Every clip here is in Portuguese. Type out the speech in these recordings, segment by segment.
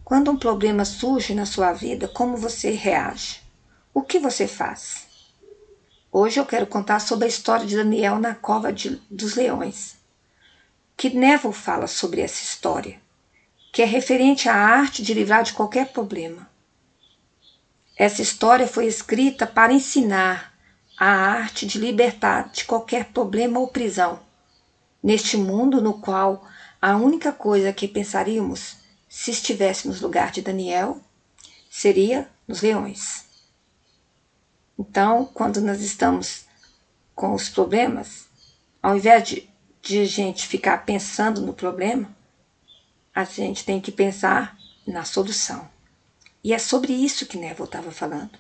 Quando um problema surge na sua vida, como você reage? O que você faz? Hoje eu quero contar sobre a história de Daniel na cova dos leões. Que Neville fala sobre essa história, que é referente à arte de livrar de qualquer problema. Essa história foi escrita para ensinar a arte de libertar de qualquer problema ou prisão, neste mundo no qual a única coisa que pensaríamos, se estivéssemos no lugar de Daniel, seria nos leões. Então, quando nós estamos com os problemas, ao invés de a gente ficar pensando no problema, a gente tem que pensar na solução. E é sobre isso que Neville estava falando.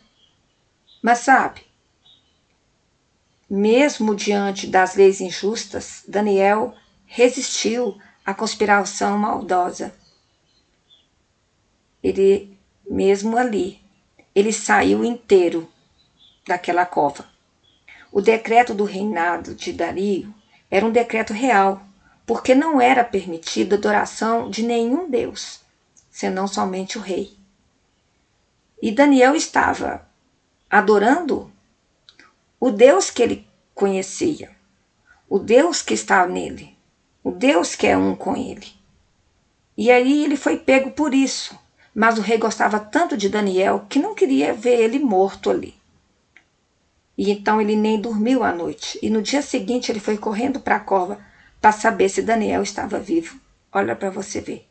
Mas sabe, mesmo diante das leis injustas, Daniel resistiu à conspiração maldosa. Ele, mesmo ali, ele saiu inteiro daquela cova. O decreto do reinado de Dario era um decreto real, porque não era permitida a adoração de nenhum deus, senão somente o rei. E Daniel estava adorando o Deus que ele conhecia, o Deus que está nele, o Deus que é um com ele. E aí ele foi pego por isso, mas o rei gostava tanto de Daniel que não queria ver ele morto ali. E então ele nem dormiu à noite. E no dia seguinte ele foi correndo para a cova para saber se Daniel estava vivo. Olha para você ver.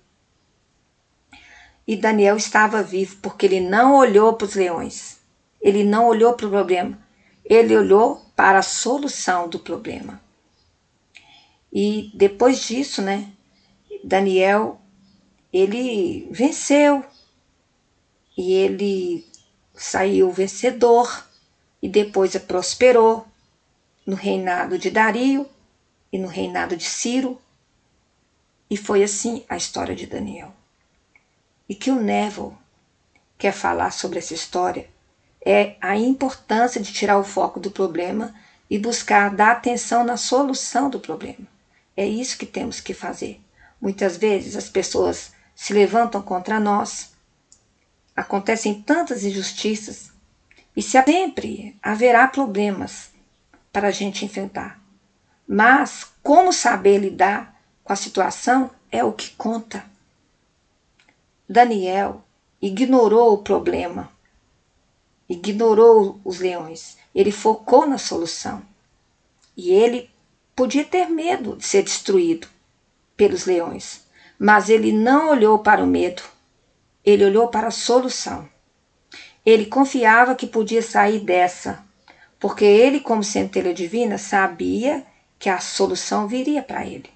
E Daniel estava vivo porque ele não olhou para os leões. Ele não olhou para o problema. Ele olhou para a solução do problema. E depois disso, Daniel, ele venceu. E ele saiu vencedor. E depois prosperou no reinado de Dario e no reinado de Ciro. E foi assim a história de Daniel. E que o Neville quer falar sobre essa história é a importância de tirar o foco do problema e buscar dar atenção na solução do problema. É isso que temos que fazer. Muitas vezes as pessoas se levantam contra nós, acontecem tantas injustiças, e sempre haverá problemas para a gente enfrentar. Mas como saber lidar com a situação é o que conta. Daniel ignorou o problema, ignorou os leões. Ele focou na solução. E ele podia ter medo de ser destruído pelos leões, mas ele não olhou para o medo, ele olhou para a solução. Ele confiava que podia sair dessa, porque ele, como centelha divina, sabia que a solução viria para ele.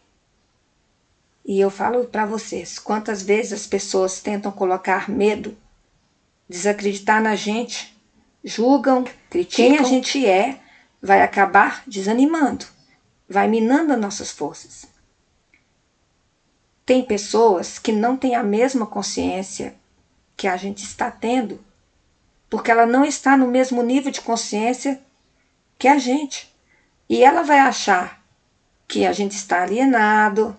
E eu falo para vocês, quantas vezes as pessoas tentam colocar medo, desacreditar na gente, julgam, criticam. Quem a gente é, vai acabar desanimando, vai minando as nossas forças. Tem pessoas que não têm a mesma consciência que a gente está tendo, porque ela não está no mesmo nível de consciência que a gente. E ela vai achar que a gente está alienado,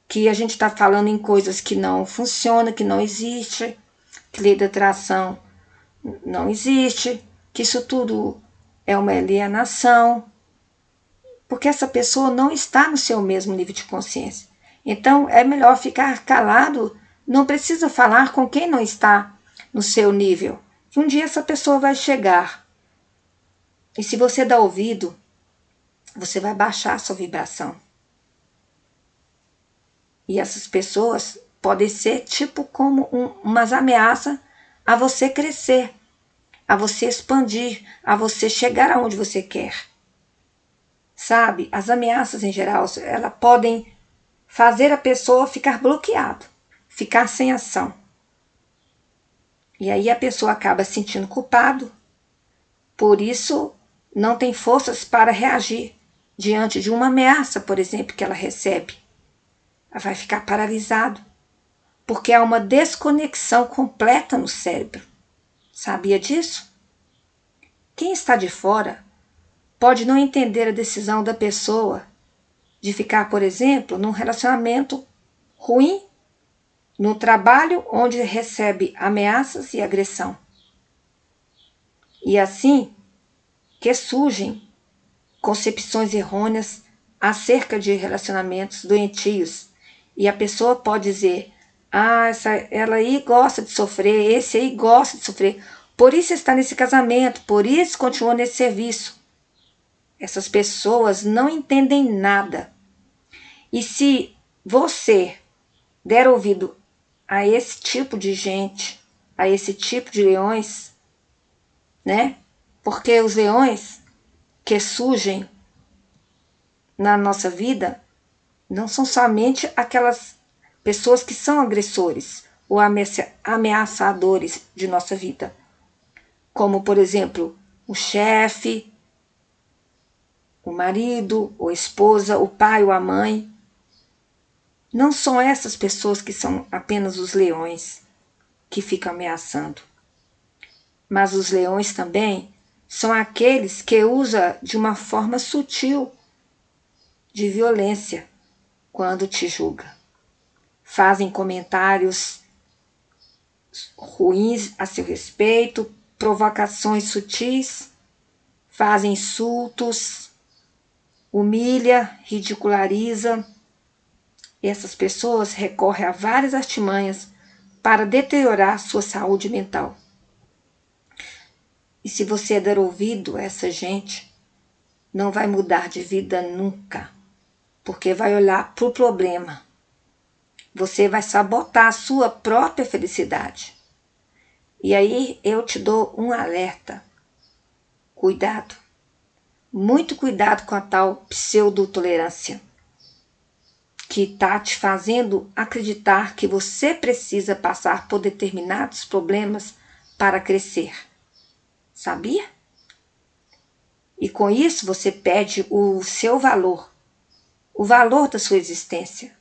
que a gente está falando em coisas que não funcionam, que não existe, que lei da atração não existe, que isso tudo é uma alienação, porque essa pessoa não está no seu mesmo nível de consciência. Então é melhor ficar calado, não precisa falar com quem não está no seu nível. Um dia essa pessoa vai chegar. E se você dá ouvido, você vai baixar a sua vibração. E essas pessoas podem ser tipo como umas ameaças a você crescer, a você expandir, a você chegar aonde você quer. Sabe, as ameaças em geral, elas podem fazer a pessoa ficar bloqueada, ficar sem ação. E aí a pessoa acaba se sentindo culpado, por isso não tem forças para reagir diante de uma ameaça, por exemplo, que ela recebe. Ela vai ficar paralisado, porque há uma desconexão completa no cérebro. Sabia disso? Quem está de fora pode não entender a decisão da pessoa de ficar, por exemplo, num relacionamento ruim, no trabalho onde recebe ameaças e agressão. E assim que surgem concepções errôneas acerca de relacionamentos doentios. E a pessoa pode dizer, ela aí gosta de sofrer, esse aí gosta de sofrer, por isso está nesse casamento, por isso continua nesse serviço. Essas pessoas não entendem nada. E se você der ouvido a esse tipo de gente, a esse tipo de leões, né? Porque os leões que surgem na nossa vida não são somente aquelas pessoas que são agressores ou ameaçadores de nossa vida, como, por exemplo, o chefe, o marido, ou a esposa, o pai ou a mãe. Não são essas pessoas que são apenas os leões que ficam ameaçando. Mas os leões também são aqueles que usam de uma forma sutil de violência quando te julga. Fazem comentários ruins a seu respeito, provocações sutis, fazem insultos, humilha, ridiculariza. Essas pessoas recorrem a várias artimanhas para deteriorar sua saúde mental. E se você der ouvido a essa gente, não vai mudar de vida nunca, porque vai olhar para o problema. Você vai sabotar a sua própria felicidade. E aí eu te dou um alerta. Cuidado. Muito cuidado com a tal pseudotolerância, que está te fazendo acreditar que você precisa passar por determinados problemas para crescer. Sabia? E com isso você perde o seu valor, o valor da sua existência.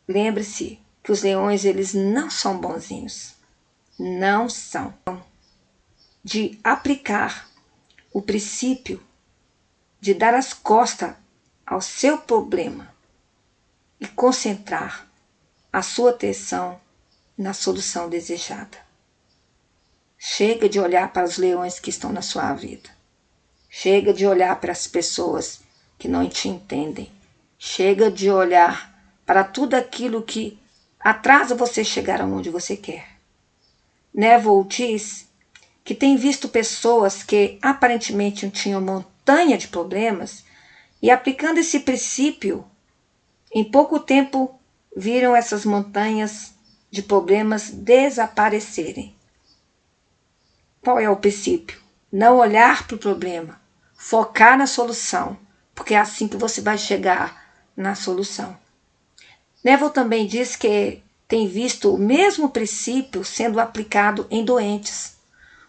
Lembre-se que os leões, eles não são bonzinhos. Não são. De aplicar o princípio de dar as costas ao seu problema e concentrar a sua atenção na solução desejada. Chega de olhar para os leões que estão na sua vida. Chega de olhar para as pessoas que não te entendem. Chega de olhar para tudo aquilo que atrasa você chegar aonde você quer. Neville diz que tem visto pessoas que aparentemente tinham montanha de problemas e aplicando esse princípio, em pouco tempo viram essas montanhas de problemas desaparecerem. Qual é o princípio? Não olhar para o problema, focar na solução, porque é assim que você vai chegar na solução. Neville também diz que tem visto o mesmo princípio sendo aplicado em doentes,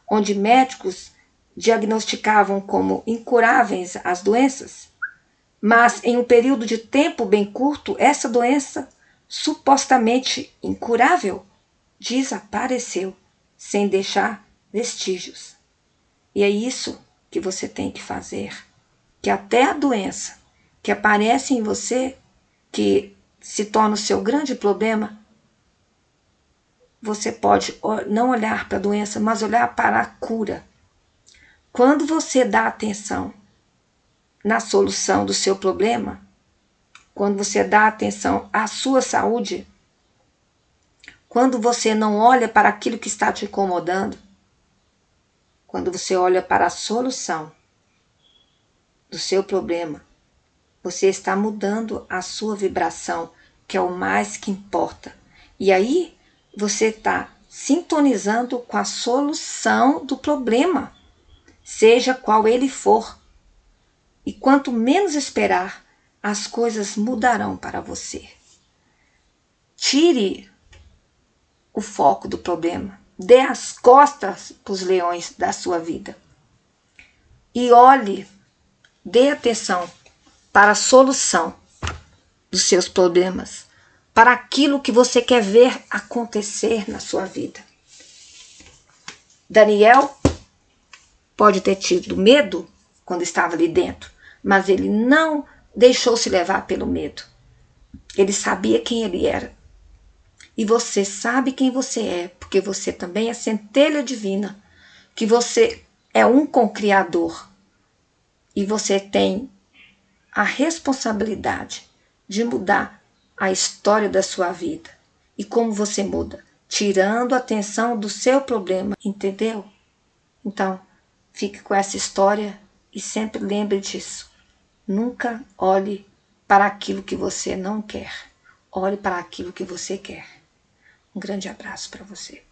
onde médicos diagnosticavam como incuráveis as doenças, mas em um período de tempo bem curto, essa doença, supostamente incurável, desapareceu, sem deixar vestígios. E é isso que você tem que fazer, que até a doença que aparece em você, que se torna o seu grande problema, você pode não olhar para a doença, mas olhar para a cura. Quando você dá atenção na solução do seu problema, quando você dá atenção à sua saúde, quando você não olha para aquilo que está te incomodando, quando você olha para a solução do seu problema, você está mudando a sua vibração, que é o mais que importa. E aí você está sintonizando com a solução do problema, seja qual ele for. E quanto menos esperar, as coisas mudarão para você. Tire o foco do problema. Dê as costas para os leões da sua vida. E olhe, dê atenção para a solução dos seus problemas, para aquilo que você quer ver acontecer na sua vida. Daniel pode ter tido medo quando estava ali dentro, mas ele não deixou se levar pelo medo. Ele sabia quem ele era. E você sabe quem você é, porque você também é centelha divina, que você é um com o Criador. E você tem a responsabilidade de mudar a história da sua vida. E como você muda? Tirando a atenção do seu problema, entendeu? Então, fique com essa história e sempre lembre disso. Nunca olhe para aquilo que você não quer. Olhe para aquilo que você quer. Um grande abraço para você.